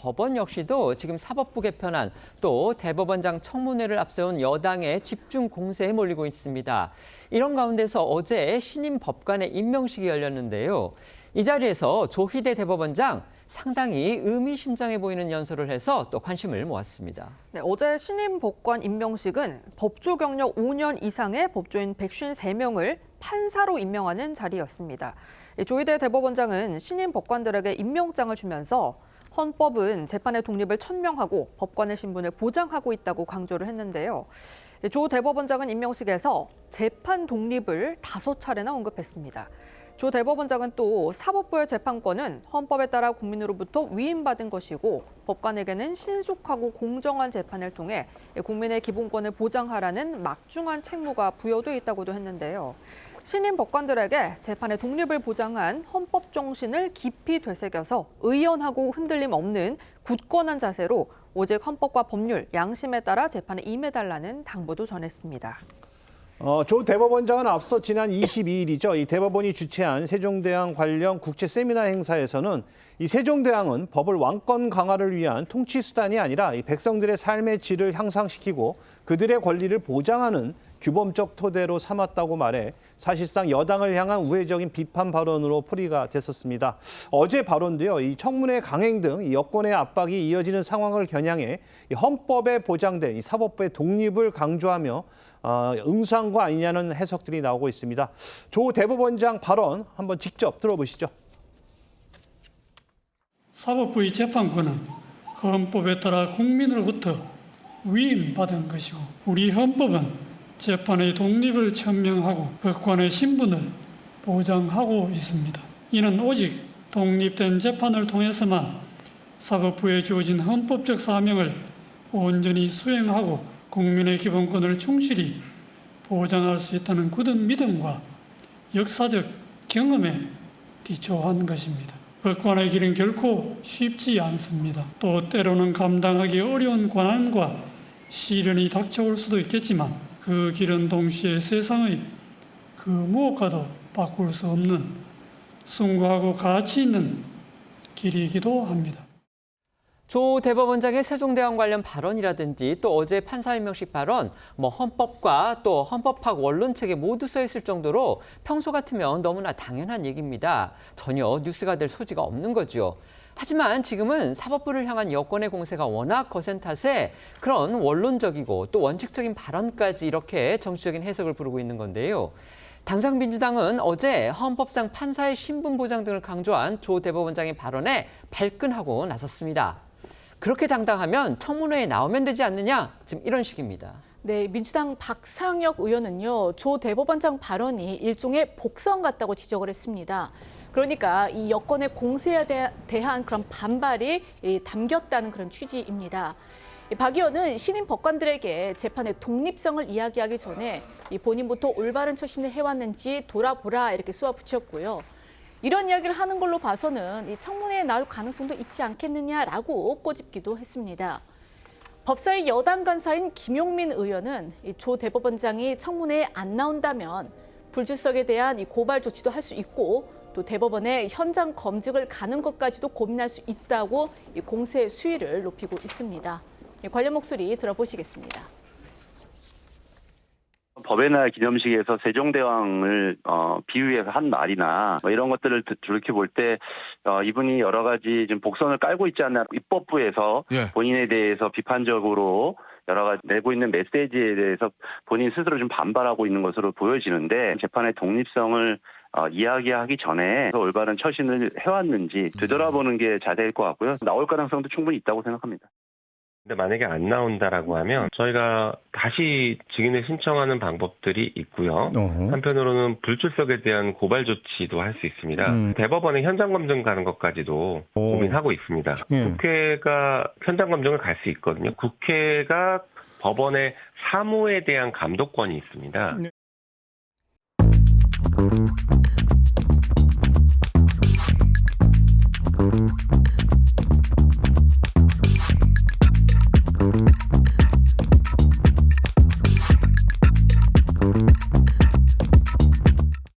법원 역시도 지금 사법부 개편안 또 대법원장 청문회를 앞세운 여당의 집중 공세에 몰리고 있습니다. 이런 가운데서 어제 신임 법관의 임명식이 열렸는데요. 이 자리에서 조희대 대법원장 상당히 의미심장해 보이는 연설을 해서 또 관심을 모았습니다. 네, 어제 신임 법관 임명식은 법조 경력 5년 이상의 법조인 153명을 판사로 임명하는 자리였습니다. 조희대 대법원장은 신임 법관들에게 임명장을 주면서 헌법은 재판의 독립을 천명하고 법관의 신분을 보장하고 있다고 강조를 했는데요. 조 대법원장은 임명식에서 재판 독립을 5차례나 언급했습니다. 조 대법원장은 또 사법부의 재판권은 헌법에 따라 국민으로부터 위임받은 것이고 법관에게는 신속하고 공정한 재판을 통해 국민의 기본권을 보장하라는 막중한 책무가 부여돼 있다고도 했는데요. 신임 법관들에게 재판의 독립을 보장한 헌법 정신을 깊이 되새겨서 의연하고 흔들림 없는 굳건한 자세로 오직 헌법과 법률, 양심에 따라 재판에 임해달라는 당부도 전했습니다. 조 대법원장은 앞서 지난 22일이죠. 이 대법원이 주최한 세종대왕 관련 국제 세미나 행사에서는 이 세종대왕은 법을 왕권 강화를 위한 통치 수단이 아니라 이 백성들의 삶의 질을 향상시키고 그들의 권리를 보장하는 규범적 토대로 삼았다고 말해 사실상 여당을 향한 우회적인 비판 발언으로 풀이가 됐었습니다. 어제 발언도요, 이 청문회 강행 등 이 여권의 압박이 이어지는 상황을 겨냥해 이 헌법에 보장된 이 사법부의 독립을 강조하며 응수한 거 아니냐는 해석들이 나오고 있습니다. 조 대법원장 발언 한번 직접 들어보시죠. 사법부의 재판권은 헌법에 따라 국민으로부터 위임받은 것이고 우리 헌법은 재판의 독립을 천명하고 법관의 신분을 보장하고 있습니다. 이는 오직 독립된 재판을 통해서만 사법부에 주어진 헌법적 사명을 온전히 수행하고 국민의 기본권을 충실히 보장할 수 있다는 굳은 믿음과 역사적 경험에 기초한 것입니다. 법관의 길은 결코 쉽지 않습니다. 또 때로는 감당하기 어려운 고난과 시련이 닥쳐올 수도 있겠지만 그 길은 동시에 세상의 그 무엇과도 바꿀 수 없는 숭고하고 가치 있는 길이기도 합니다. 조 대법원장의 세종대왕 관련 발언이라든지 또 어제 판사 임명식 발언, 헌법과 또 헌법학 원론책에 모두 써 있을 정도로 평소 같으면 너무나 당연한 얘기입니다. 전혀 뉴스가 될 소지가 없는 거죠. 하지만 지금은 사법부를 향한 여권의 공세가 워낙 거센 탓에 그런 원론적이고 또 원칙적인 발언까지 이렇게 정치적인 해석을 부르고 있는 건데요. 당장 민주당은 어제 헌법상 판사의 신분 보장 등을 강조한 조 대법원장의 발언에 발끈하고 나섰습니다. 그렇게 당당하면 청문회에 나오면 되지 않느냐? 지금 이런 식입니다. 네, 민주당 박상혁 의원은요, 조 대법원장 발언이 일종의 복선 같다고 지적을 했습니다. 그러니까 이 여권의 공세에 대한 그런 반발이 담겼다는 그런 취지입니다. 박 의원은 신임 법관들에게 재판의 독립성을 이야기하기 전에 본인부터 올바른 처신을 해왔는지 돌아보라 이렇게 쏘아붙였고요. 이런 이야기를 하는 걸로 봐서는 이 청문회에 나올 가능성도 있지 않겠느냐라고 꼬집기도 했습니다. 법사위 여당 간사인 김용민 의원은 조 대법원장이 청문회에 안 나온다면 불출석에 대한 이 고발 조치도 할 수 있고 또 대법원에 현장 검증을 가는 것까지도 고민할 수 있다고 이 공세의 수위를 높이고 있습니다. 관련 목소리 들어보시겠습니다. 법의 날 기념식에서 세종대왕을 비유해서 한 말이나 이런 것들을 돌이켜볼 때 이분이 여러 가지 좀 복선을 깔고 있지 않나, 입법부에서 본인에 대해서 비판적으로 여러 가지 내고 있는 메시지에 대해서 본인 스스로 좀 반발하고 있는 것으로 보여지는데 재판의 독립성을 이야기하기 전에 올바른 처신을 해왔는지 되돌아보는 게 자세일 것 같고요. 나올 가능성도 충분히 있다고 생각합니다. 근데 만약에 안 나온다라고 하면 저희가 다시 증인을 신청하는 방법들이 있고요. 한편으로는 불출석에 대한 고발 조치도 할 수 있습니다. 대법원에 현장 검증 가는 것까지도 고민하고 있습니다. 국회가 현장 검증을 갈 수 있거든요. 국회가 법원의 사무에 대한 감독권이 있습니다.